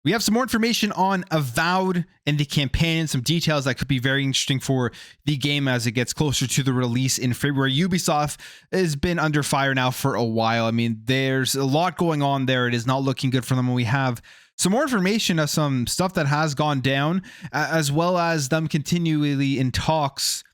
We have some more information on Avowed and the campaign, some details that could be very interesting for the game as it gets closer to the release in February. Ubisoft has been under fire now for a while. I mean, there's a lot going on there. It is not looking good for them. And we have some more information of some stuff that has gone down, as well as them continually in talks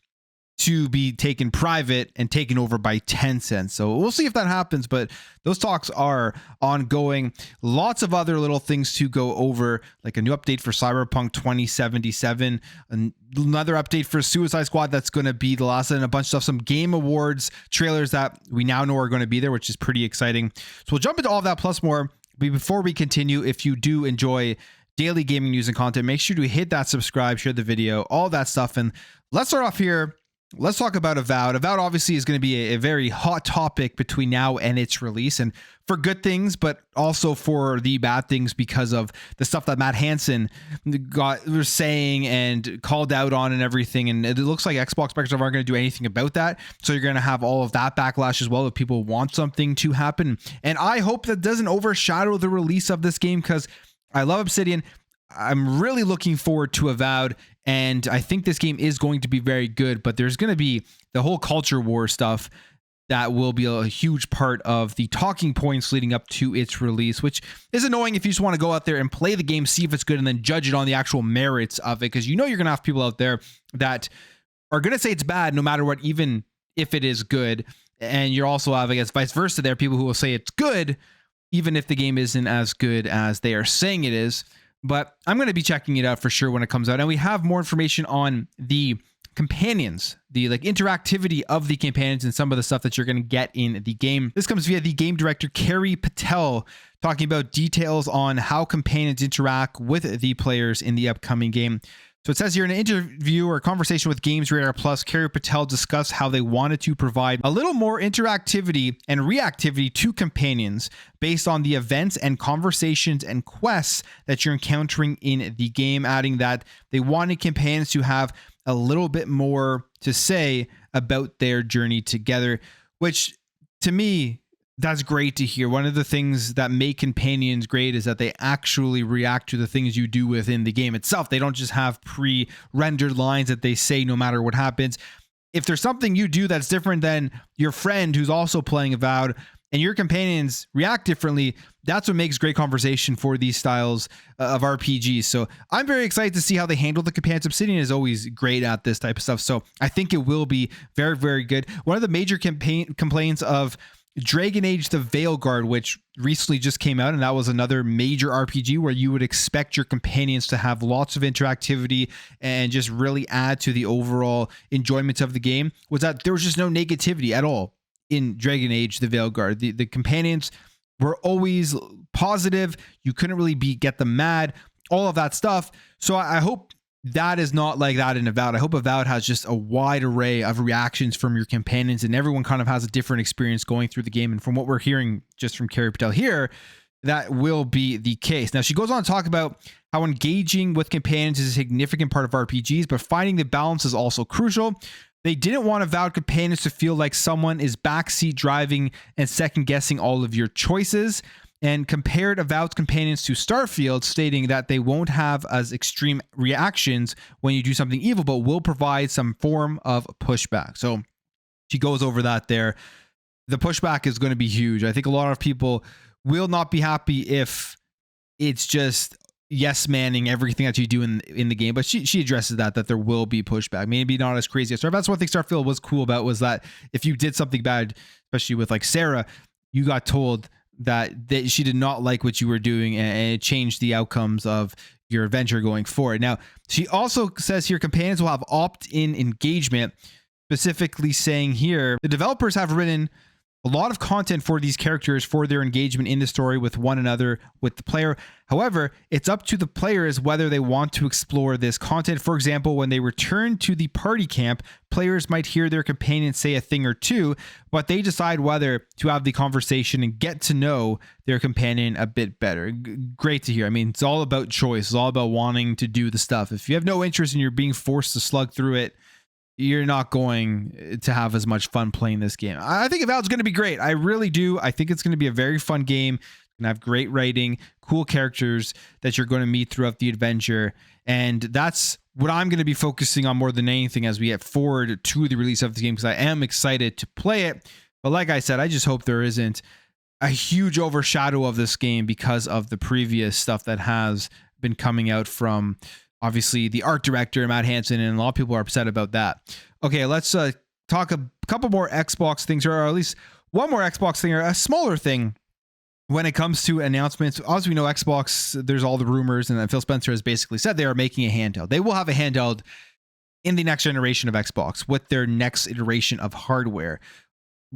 to be taken private and taken over by Tencent. So we'll see if that happens, but those talks are ongoing. Lots of other little things to go over, like a new update for Cyberpunk 2077, another update for Suicide Squad that's going to be the last, and a bunch of stuff, some Game Awards trailers that we now know are going to be there, which is pretty exciting. So we'll jump into all of that plus more. But before we continue, if you do enjoy daily gaming news and content, make sure to hit that subscribe, share the video, all that stuff. And let's start off here. Let's talk about Avowed. Avowed obviously is going to be a very hot topic between now and its release, and for good things, but also for the bad things because of the stuff that Matt Hansen was saying and called out on and everything. And it looks like Xbox Microsoft aren't going to do anything about that. So you're going to have all of that backlash as well if people want something to happen. And I hope that doesn't overshadow the release of this game because I love Obsidian. I'm really looking forward to Avowed, and I think this game is going to be very good, but there's going to be the whole culture war stuff that will be a huge part of the talking points leading up to its release, which is annoying if you just want to go out there and play the game, see if it's good, and then judge it on the actual merits of it, because you know you're going to have people out there that are going to say it's bad no matter what, even if it is good. And you're also have, I guess, vice versa there, people who will say it's good even if the game isn't as good as they are saying it is. But I'm going to be checking it out for sure when it comes out. And we have more information on the companions, the interactivity of the companions and some of the stuff that you're going to get in the game. This comes via the game director, Carrie Patel, talking about details on how companions interact with the players in the upcoming game. So it says here in an interview or conversation with Games Radar Plus, Carrie Patel discussed how they wanted to provide a little more interactivity and reactivity to companions based on the events and conversations and quests that you're encountering in the game, adding that they wanted companions to have a little bit more to say about their journey together, which to me, that's great to hear. One of the things that make companions great is that they actually react to the things you do within the game itself. They don't just have pre-rendered lines that they say no matter what happens. If there's something you do that's different than your friend who's also playing Avowed and your companions react differently, that's what makes great conversation for these styles of RPGs. So I'm very excited to see how they handle the companions. Obsidian is always great at this type of stuff. So I think it will be very, very good. One of the major complaints of Dragon Age the Veilguard, which recently just came out, and that was another major RPG where you would expect your companions to have lots of interactivity and just really add to the overall enjoyment of the game, was that there was just no negativity at all in Dragon Age the Veilguard. The companions were always positive. You couldn't really get them mad, all of that stuff. So I hope that is not like that in Avowed. I hope Avowed has just a wide array of reactions from your companions, and everyone kind of has a different experience going through the game. And from what we're hearing just from Carrie Patel here, that will be the case. Now, she goes on to talk about how engaging with companions is a significant part of RPGs, but finding the balance is also crucial. They didn't want Avowed companions to feel like someone is backseat driving and second guessing all of your choices, and compared Avowed's companions to Starfield, stating that they won't have as extreme reactions when you do something evil, but will provide some form of pushback. So she goes over that there. The pushback is going to be huge. I think a lot of people will not be happy if it's just yes manning everything that you do in the game, but she addresses that there will be pushback. Maybe not as crazy as Starfield. That's one thing Starfield was cool about, was that if you did something bad, especially with Sarah, you got told that she did not like what you were doing, and it changed the outcomes of your adventure going forward. Now, she also says here companions will have opt-in engagement, specifically saying here the developers have written a lot of content for these characters for their engagement in the story with one another, with the player. However, it's up to the players whether they want to explore this content. For example, when they return to the party camp, players might hear their companions say a thing or two, but they decide whether to have the conversation and get to know their companion a bit better. Great to hear. I mean, it's all about choice. It's all about wanting to do the stuff. If you have no interest and you're being forced to slug through it, you're not going to have as much fun playing this game. I think Avowed's going to be great. I really do. I think it's going to be a very fun game. gonna have great writing, cool characters that you're going to meet throughout the adventure, and that's what I'm going to be focusing on more than anything as we get forward to the release of the game, because I am excited to play it. But like I said, I just hope there isn't a huge overshadow of this game because of the previous stuff that has been coming out from obviously the art director Matt Hansen, and a lot of people are upset about that. Okay, let's talk a couple more Xbox things, or at least one more Xbox thing, or a smaller thing. When it comes to announcements, as we know, Xbox, there's all the rumors, and then Phil Spencer has basically said they are making a handheld. They will have a handheld in the next generation of Xbox with their next iteration of hardware.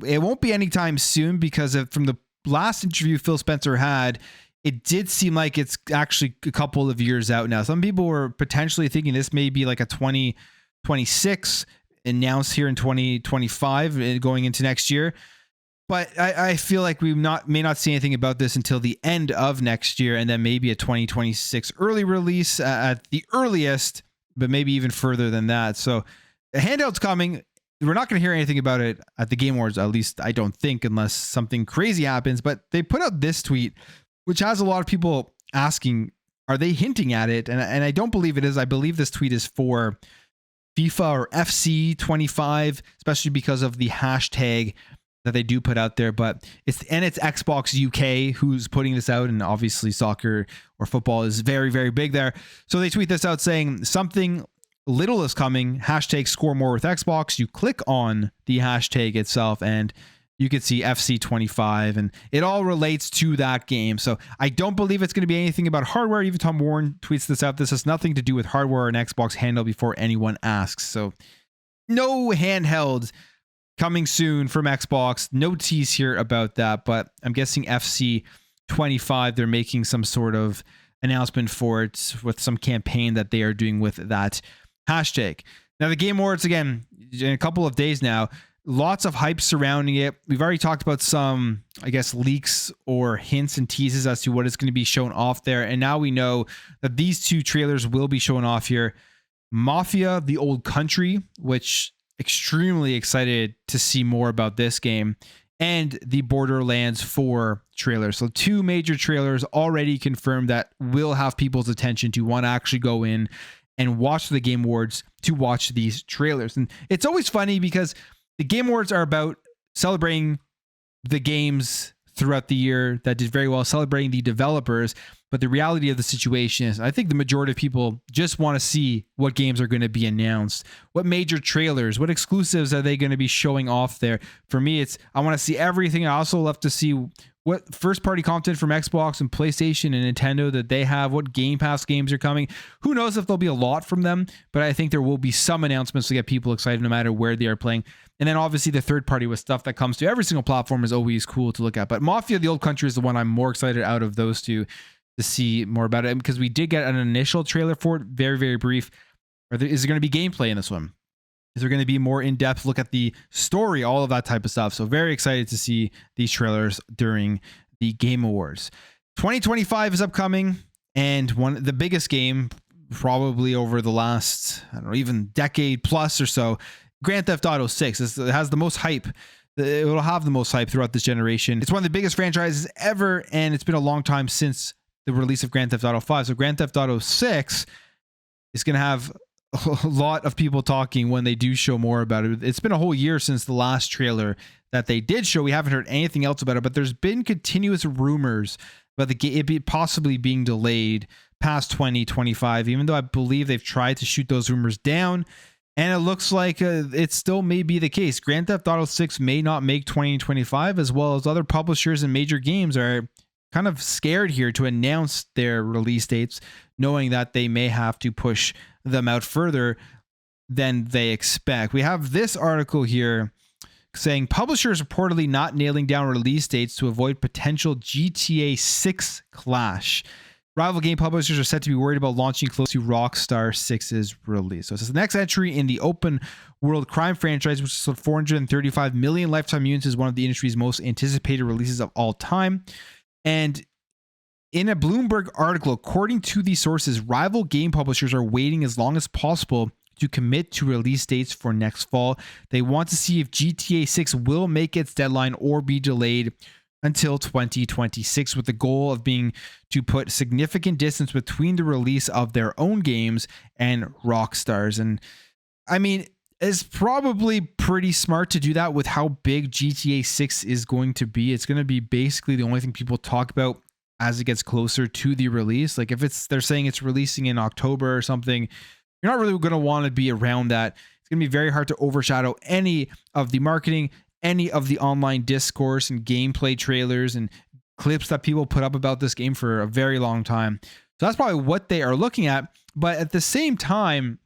It won't be anytime soon, because from the last interview Phil Spencer had, it did seem like it's actually a couple of years out now. Some people were potentially thinking this may be like a 2026 announced here in 2025 going into next year. But I feel like we may not see anything about this until the end of next year, and then maybe a 2026 early release at the earliest, but maybe even further than that. So the handheld's coming. We're not going to hear anything about it at the Game Awards, at least I don't think, unless something crazy happens. But they put out this tweet, which has a lot of people asking, are they hinting at it? And I don't believe it is. I believe this tweet is for FIFA or FC 25, especially because of the hashtag that they do put out there. But it's Xbox UK who's putting this out, and obviously soccer or football is very, very big there. So they tweet this out saying something little is coming, hashtag score more with Xbox. You click on the hashtag itself and you can see FC 25, and it all relates to that game. So I don't believe it's going to be anything about hardware. Even Tom Warren tweets this out. This has nothing to do with hardware or an Xbox handle before anyone asks. So no handheld coming soon from Xbox. No tease here about that, but I'm guessing FC 25, they're making some sort of announcement for it with some campaign that they are doing with that hashtag. Now, the Game Awards, again, in a couple of days now, lots of hype surrounding it. We've already talked about some, I guess, leaks or hints and teases as to what is going to be shown off there. And now we know that these two trailers will be shown off here. Mafia: The Old Country, which extremely excited to see more about this game, and the Borderlands 4 trailer. So two major trailers already confirmed that will have people's attention to want to actually go in and watch the Game Awards to watch these trailers. And it's always funny because the Game Awards are about celebrating the games throughout the year that did very well, celebrating the developers. But the reality of the situation is, I think the majority of people just want to see what games are going to be announced, what major trailers, what exclusives are they going to be showing off there. For me, I want to see everything. I also love to see what first-party content from Xbox and PlayStation and Nintendo that they have, what Game Pass games are coming. Who knows if there'll be a lot from them, but I think there will be some announcements to get people excited no matter where they are playing. And then obviously the third party with stuff that comes to every single platform is always cool to look at. But Mafia: The Old Country is the one I'm more excited out of those two to see more about it, because we did get an initial trailer for it, very, very brief. Is there going to be gameplay in this one? Is there going to be more in-depth look at the story, all of that type of stuff? So very excited to see these trailers during the Game Awards. 2025 is upcoming, and the biggest game probably over the last, I don't know, even decade plus or so, Grand Theft Auto 6. It has the most hype. It will have the most hype throughout this generation. It's one of the biggest franchises ever, and it's been a long time since the release of Grand Theft Auto 5. So Grand Theft Auto 6 is going to have a lot of people talking when they do show more about it. It's been a whole year since the last trailer that they did show. We haven't heard anything else about it, but there's been continuous rumors about it possibly being delayed past 2025, even though I believe they've tried to shoot those rumors down. And it looks like it still may be the case. Grand Theft Auto 6 may not make 2025, as well as other publishers and major games are kind of scared here to announce their release dates, knowing that they may have to push them out further than they expect. We have this article here saying publishers reportedly not nailing down release dates to avoid potential GTA 6 clash. Rival game publishers are said to be worried about launching close to Rockstar 6's release. So it's the next entry in the open world crime franchise, which sold 435 million lifetime units, is one of the industry's most anticipated releases of all time. And in a Bloomberg article, according to the sources, rival game publishers are waiting as long as possible to commit to release dates for next fall. They want to see if GTA 6 will make its deadline or be delayed until 2026, with the goal of being to put significant distance between the release of their own games and Rockstar's. And I mean, it's probably pretty smart to do that with how big GTA 6 is going to be. It's going to be basically the only thing people talk about as it gets closer to the release. Like if they're saying it's releasing in October or something, you're not really going to want to be around that. It's going to be very hard to overshadow any of the marketing, any of the online discourse and gameplay trailers and clips that people put up about this game for a very long time. So that's probably what they are looking at. But at the same time,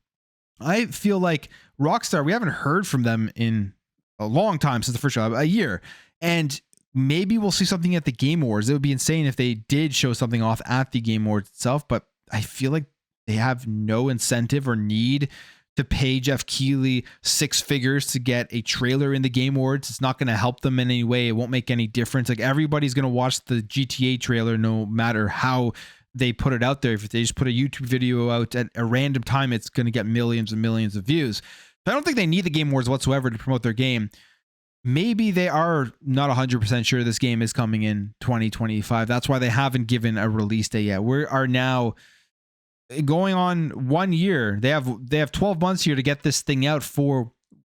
I feel like Rockstar, we haven't heard from them in a long time, since the first show, a year. And maybe we'll see something at the Game Awards. It would be insane if they did show something off at the Game Awards itself, but I feel like they have no incentive or need to pay Jeff Keighley 6 figures to get a trailer in the Game Awards. It's not going to help them in any way. It won't make any difference. Like everybody's going to watch the GTA trailer no matter how they put it out there. If they just put a YouTube video out at a random time, it's going to get millions and millions of views. So I don't think they need the Game Awards whatsoever to promote their game. Maybe they are not 100% sure this game is coming in 2025. That's why they haven't given a release date yet. We are now going on 1 year. They have 12 months here to get this thing out for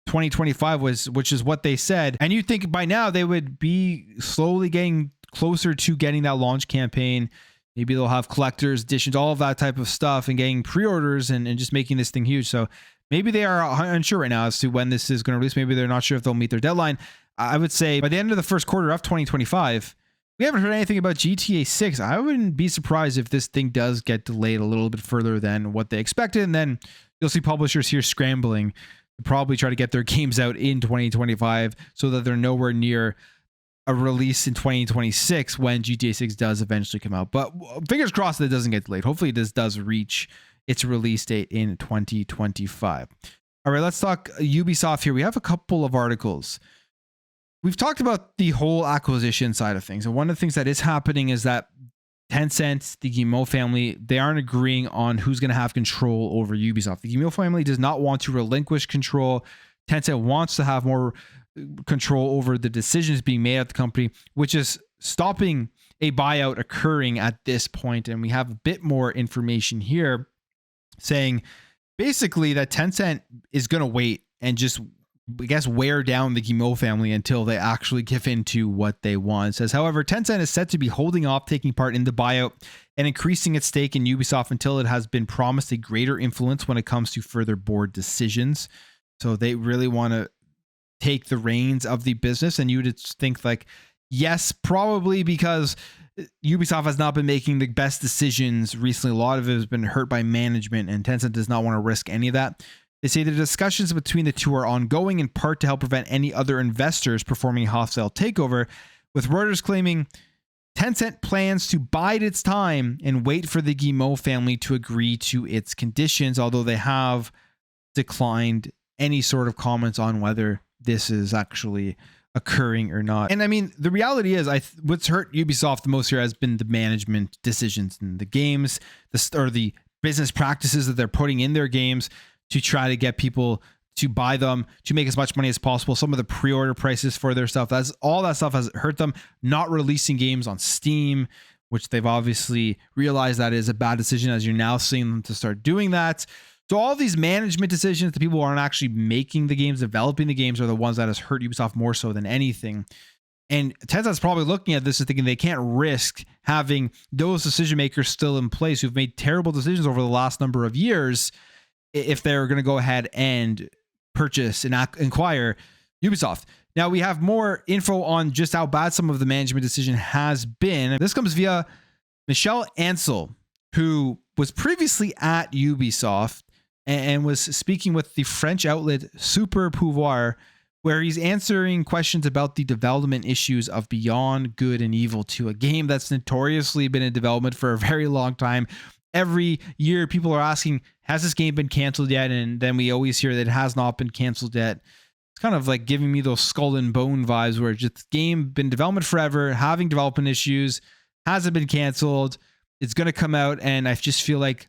2025, which is what they said. And you think by now they would be slowly getting closer to getting that launch campaign. Maybe they'll have collector's editions, all of that type of stuff, and getting pre-orders and just making this thing huge. So maybe they are unsure right now as to when this is going to release. Maybe they're not sure if they'll meet their deadline. I would say by the end of the first quarter of 2025, we haven't heard anything about GTA 6. I wouldn't be surprised if this thing does get delayed a little bit further than what they expected. And then you'll see publishers here scrambling to probably try to get their games out in 2025 so that they're nowhere near a release in 2026 when GTA 6 does eventually come out. But fingers crossed that it doesn't get delayed. Hopefully this does reach its release date in 2025. All right, let's talk Ubisoft here. We have a couple of articles. We've talked about the whole acquisition side of things. And one of the things that is happening is that Tencent, the Guillemot family, they aren't agreeing on who's going to have control over Ubisoft. The Guillemot family does not want to relinquish control. Tencent wants to have more control over the decisions being made at the company, which is stopping a buyout occurring at this point. And we have a bit more information here saying basically that Tencent is going to wait and just, I guess, wear down the Guillemot family until they actually give in to what they want. It says, however, Tencent is set to be holding off taking part in the buyout and increasing its stake in Ubisoft until it has been promised a greater influence when it comes to further board decisions. So they really want to take the reins of the business. And you would think like, yes, probably because Ubisoft has not been making the best decisions recently. A lot of it has been hurt by management, and Tencent does not want to risk any of that. They say the discussions between the two are ongoing, in part to help prevent any other investors performing a hostile takeover, with Reuters claiming Tencent plans to bide its time and wait for the Guillemot family to agree to its conditions, although they have declined any sort of comments on whether this is actually occurring or not. And I mean, the reality is, what's hurt Ubisoft the most here has been the management decisions in the games, or the business practices that they're putting in their games to try to get people to buy them, to make as much money as possible. Some of the pre-order prices for their stuff, all that stuff has hurt them. Not releasing games on Steam, which they've obviously realized that is a bad decision, as you're now seeing them to start doing that. So all these management decisions, the people who aren't actually making the games, developing the games, are the ones that has hurt Ubisoft more so than anything. And Tencent's probably looking at this and thinking they can't risk having those decision makers still in place who've made terrible decisions over the last number of years if they're going to go ahead and purchase and acquire Ubisoft. Now we have more info on just how bad some of the management decision has been. This comes via Michel Ansel, who was previously at Ubisoft and was speaking with the French outlet Super Pouvoir, where he's answering questions about the development issues of Beyond Good and Evil 2, a game that's notoriously been in development for a very long time. Every year people are asking, has this game been canceled yet? And then we always hear that it has not been canceled yet. It's kind of like giving me those Skull and Bone vibes, where just game been in development forever, having development issues, hasn't been canceled. It's going to come out, and I just feel like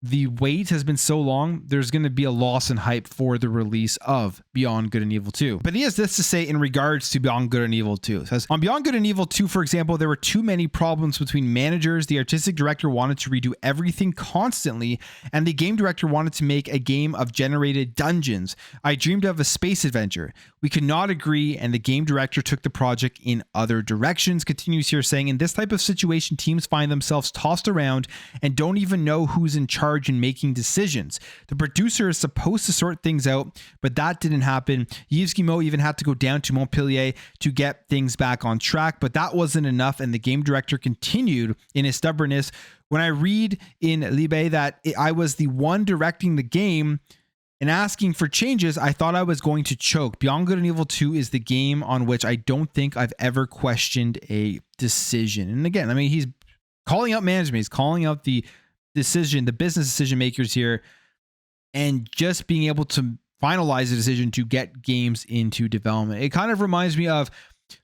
the wait has been so long, there's going to be a loss in hype for the release of Beyond Good and Evil 2. But he has this to say in regards to Beyond Good and Evil 2. It says, on Beyond Good and Evil 2, for example, there were too many problems between managers. The artistic director wanted to redo everything constantly, and the game director wanted to make a game of generated dungeons. I dreamed of a space adventure. We could not agree, and the game director took the project in other directions. Continues here saying, in this type of situation, teams find themselves tossed around and don't even know who's in charge in making decisions. The producer is supposed to sort things out, but that didn't happen. Yves Guillemot even had to go down to Montpellier to get things back on track, but that wasn't enough, and the game director continued in his stubbornness. When I read in Libé that I was the one directing the game and asking for changes, I thought I was going to choke. Beyond Good and Evil 2 is the game on which I don't think I've ever questioned a decision. And again, I mean, he's calling out management, he's calling out the decision, the business decision makers here, and just being able to finalize a decision to get games into development. It kind of reminds me of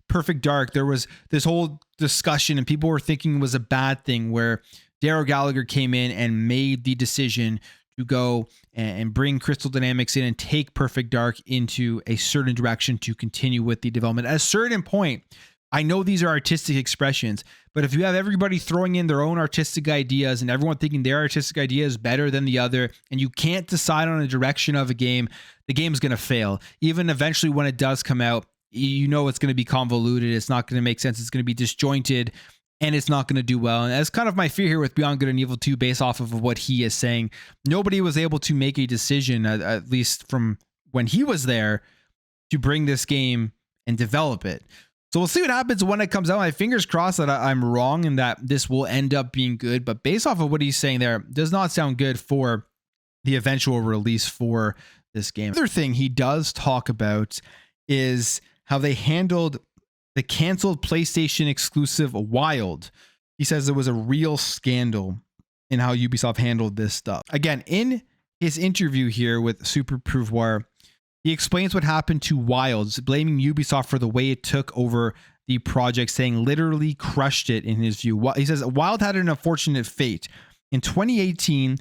Perfect Dark. There was this whole discussion and people were thinking it was a bad thing where Darryl Gallagher came in and made the decision to go and bring Crystal Dynamics in and take Perfect Dark into a certain direction to continue with the development. At a certain point, I know these are artistic expressions, but if you have everybody throwing in their own artistic ideas and everyone thinking their artistic idea is better than the other, and you can't decide on a direction of a game, the game's going to fail. Even eventually when it does come out, you know it's going to be convoluted. It's not going to make sense. It's going to be disjointed, and it's not going to do well. And that's kind of my fear here with Beyond Good and Evil 2 based off of what he is saying. Nobody was able to make a decision, at least from when he was there, to bring this game and develop it. So we'll see what happens when it comes out. My fingers crossed that I'm wrong and that this will end up being good. But based off of what he's saying there, does not sound good for the eventual release for this game. Another thing he does talk about is how they handled the canceled PlayStation exclusive Wild. He says there was a real scandal in how Ubisoft handled this stuff. Again, in his interview here with Super Pouvoir, he explains what happened to Wilds, blaming Ubisoft for the way it took over the project, saying literally crushed it in his view. He says, Wild had an unfortunate fate. In 2018,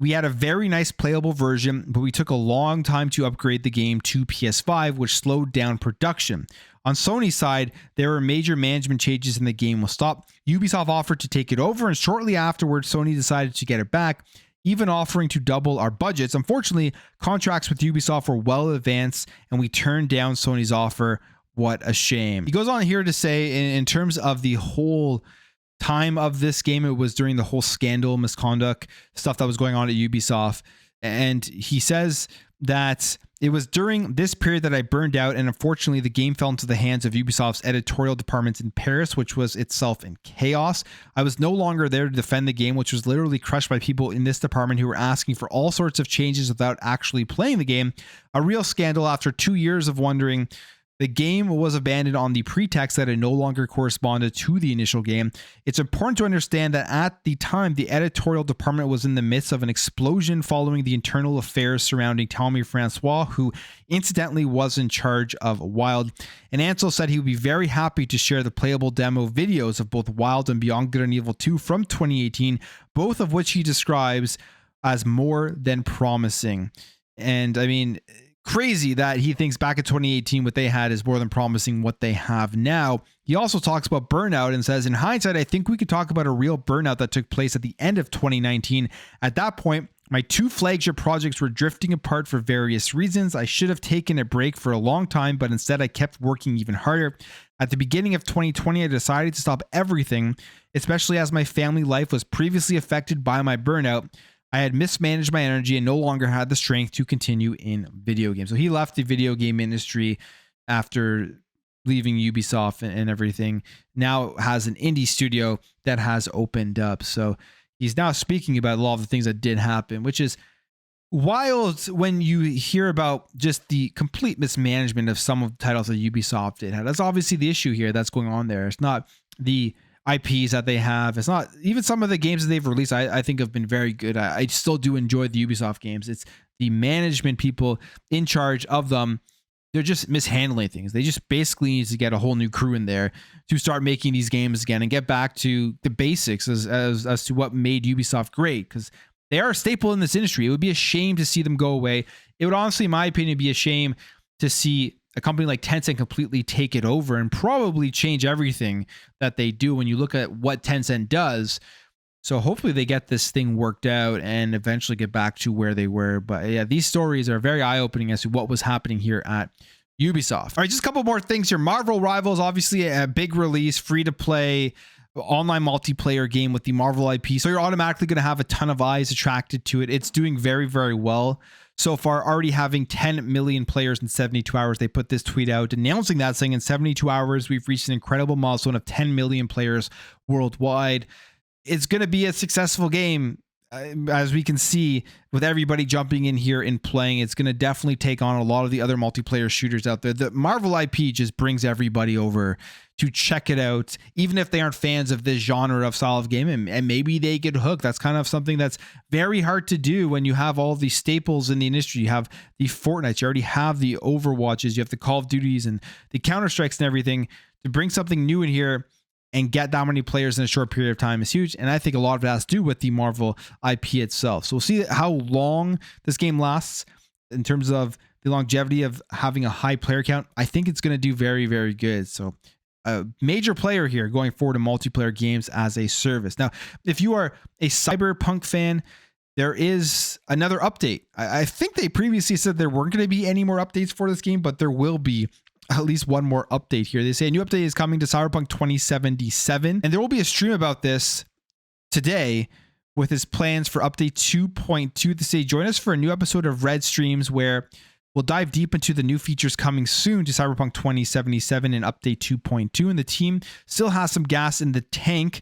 we had a very nice playable version, but we took a long time to upgrade the game to PS5, which slowed down production. On Sony's side, there were major management changes and the game was stopped. Ubisoft offered to take it over, and shortly afterwards, Sony decided to get it back, even offering to double our budgets. Unfortunately, contracts with Ubisoft were well advanced, and we turned down Sony's offer. What a shame. He goes on here to say, in terms of the whole time of this game, it was during the whole scandal, misconduct stuff that was going on at Ubisoft. And he says that it was during this period that I burned out, and unfortunately the game fell into the hands of Ubisoft's editorial department in Paris, which was itself in chaos. I was no longer there to defend the game, which was literally crushed by people in this department who were asking for all sorts of changes without actually playing the game. A real scandal after 2 years of wondering. The game was abandoned on the pretext that it no longer corresponded to the initial game. It's important to understand that at the time, the editorial department was in the midst of an explosion following the internal affairs surrounding Tommy Francois, who incidentally was in charge of Wild. And Ansel said he would be very happy to share the playable demo videos of both Wild and Beyond Good and Evil 2 from 2018, both of which he describes as more than promising. And I mean, crazy that he thinks back in 2018 what they had is more than promising what they have now. He also talks about burnout and says, in hindsight, I think we could talk about a real burnout that took place at the end of 2019. At that point, my two flagship projects were drifting apart for various reasons. I should have taken a break for a long time, but instead I kept working even harder. At the beginning of 2020, I decided to stop everything, especially as my family life was previously affected by my burnout. I had mismanaged my energy and no longer had the strength to continue in video games. So he left the video game industry after leaving Ubisoft and everything. Now has an indie studio that has opened up. So he's now speaking about a lot of the things that did happen, which is wild when you hear about just the complete mismanagement of some of the titles that Ubisoft did have. That's obviously the issue here that's going on there. It's not the IPs that they have. It's not even some of the games that they've released. I think have been very good. I still do enjoy the Ubisoft games. It's the management people in charge of them. They're just mishandling things. They just basically need to get a whole new crew in there to start making these games again and get back to the basics as to what made Ubisoft great. Because they are a staple in this industry. It would be a shame to see them go away. It would honestly, in my opinion, be a shame to see a company like Tencent completely take it over and probably change everything that they do when you look at what Tencent does. So hopefully they get this thing worked out and eventually get back to where they were. But yeah, these stories are very eye-opening as to what was happening here at Ubisoft. All right, just a couple more things here. Marvel Rivals, obviously a big release, free-to-play, online multiplayer game with the Marvel IP. So you're automatically going to have a ton of eyes attracted to it. It's doing very, very well so far, already having 10 million players in 72 hours. They put this tweet out announcing that, saying in 72 hours, we've reached an incredible milestone of 10 million players worldwide. It's going to be a successful game. As we can see, with everybody jumping in here and playing, it's going to definitely take on a lot of the other multiplayer shooters out there. The Marvel IP just brings everybody over to check it out, even if they aren't fans of this genre of style of game, and maybe they get hooked. That's kind of something that's very hard to do when you have all these staples in the industry. You have the Fortnite, you already have the Overwatches, you have the Call of Duties and the Counter-Strikes and everything. To bring something new in here and get that many players in a short period of time is huge. And I think a lot of it has to do with the Marvel IP itself. So we'll see how long this game lasts in terms of the longevity of having a high player count. I think it's going to do very, very good. So a major player here going forward in multiplayer games as a service. Now, if you are a Cyberpunk fan, there is another update. I think they previously said there weren't going to be any more updates for this game, but there will be at least one more update here. They say a new update is coming to Cyberpunk 2077, and there will be a stream about this today with his plans for update 2.2. They say join us for a new episode of Red Streams where we'll dive deep into the new features coming soon to Cyberpunk 2077 and update 2.2. And the team still has some gas in the tank,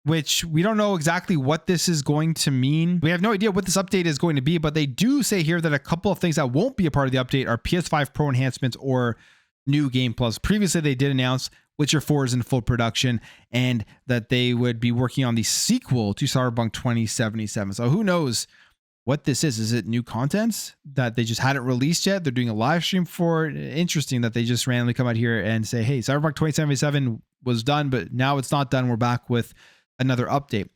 which we don't know exactly what this is going to mean. We have no idea what this update is going to be, but they do say here that a couple of things that won't be a part of the update are PS5 Pro enhancements or new game plus. Previously, they did announce Witcher 4 is in full production and that they would be working on the sequel to Cyberpunk 2077. So who knows what this is? Is it new content that they just hadn't released yet? They're doing a live stream for it. Interesting that they just randomly come out here and say, hey, Cyberpunk 2077 was done, but now it's not done. We're back with another update.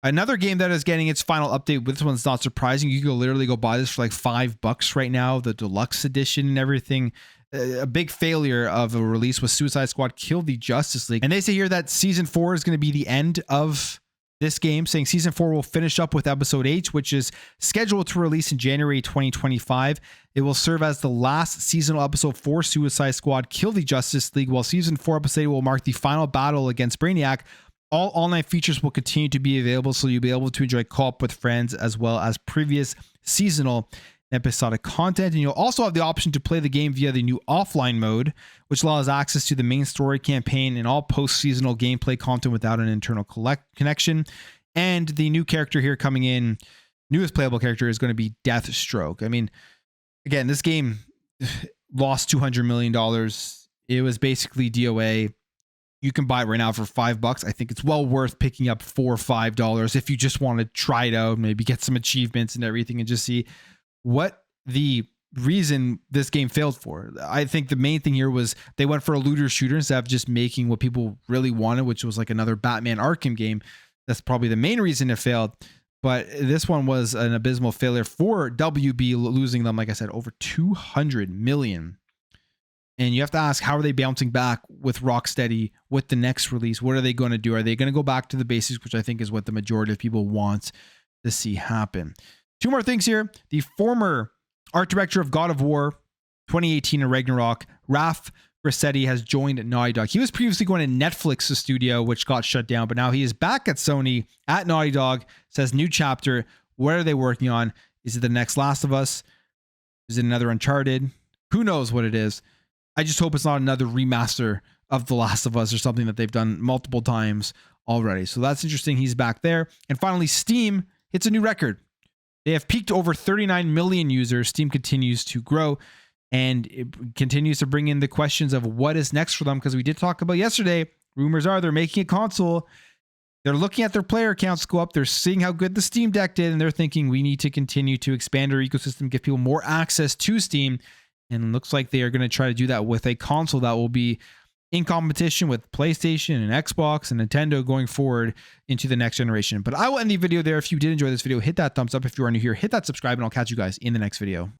Another game that is getting its final update, this one's not surprising. You can literally go buy this for like $5 right now, the deluxe edition and everything. A big failure of a release was Suicide Squad Kill the Justice League. And they say here that Season 4 is going to be the end of this game, saying Season 4 will finish up with Episode 8, which is scheduled to release in January 2025. It will serve as the last seasonal episode for Suicide Squad Kill the Justice League, while Season 4 episode 8 will mark the final battle against Brainiac. All online features will continue to be available, so you'll be able to enjoy co-op with friends as well as previous seasonal episodic content. And you'll also have the option to play the game via the new offline mode, which allows access to the main story campaign and all post-seasonal gameplay content without an internal connection. And the new character here coming in, newest playable character, is going to be Deathstroke. I mean, again, this game lost $200 million. It was basically DOA. You can buy it right now for $5. I think it's well worth picking up $4 or $5 if you just want to try it out, maybe get some achievements and everything and just see what the reason this game failed for. I think the main thing here was they went for a looter shooter instead of just making what people really wanted, which was like another Batman Arkham game. That's probably the main reason it failed. But this one was an abysmal failure for WB, losing them, like I said, over 200 million. And you have to ask, how are they bouncing back with Rocksteady with the next release? What are they going to do? Are they going to go back to the basics, which I think is what the majority of people want to see happen? Two more things here. The former art director of God of War 2018 and Ragnarok, Ralph Grassetti, has joined Naughty Dog. He was previously going to Netflix's studio, which got shut down, but now he is back at Sony at Naughty Dog. Says new chapter. What are they working on? Is it the next Last of Us? Is it another Uncharted? Who knows what it is? I just hope it's not another remaster of The Last of Us or something that they've done multiple times already. So that's interesting. He's back there. And finally, Steam hits a new record. They have peaked over 39 million users. Steam continues to grow, and it continues to bring in the questions of what is next for them, because we did talk about yesterday, rumors are they're making a console. They're looking at their player counts go up. They're seeing how good the Steam Deck did, and they're thinking we need to continue to expand our ecosystem, give people more access to Steam. And it looks like they are going to try to do that with a console that will be in competition with PlayStation and Xbox and Nintendo going forward into the next generation. But I will end the video there. If you did enjoy this video, hit that thumbs up. If you are new here, hit that subscribe, and I'll catch you guys in the next video.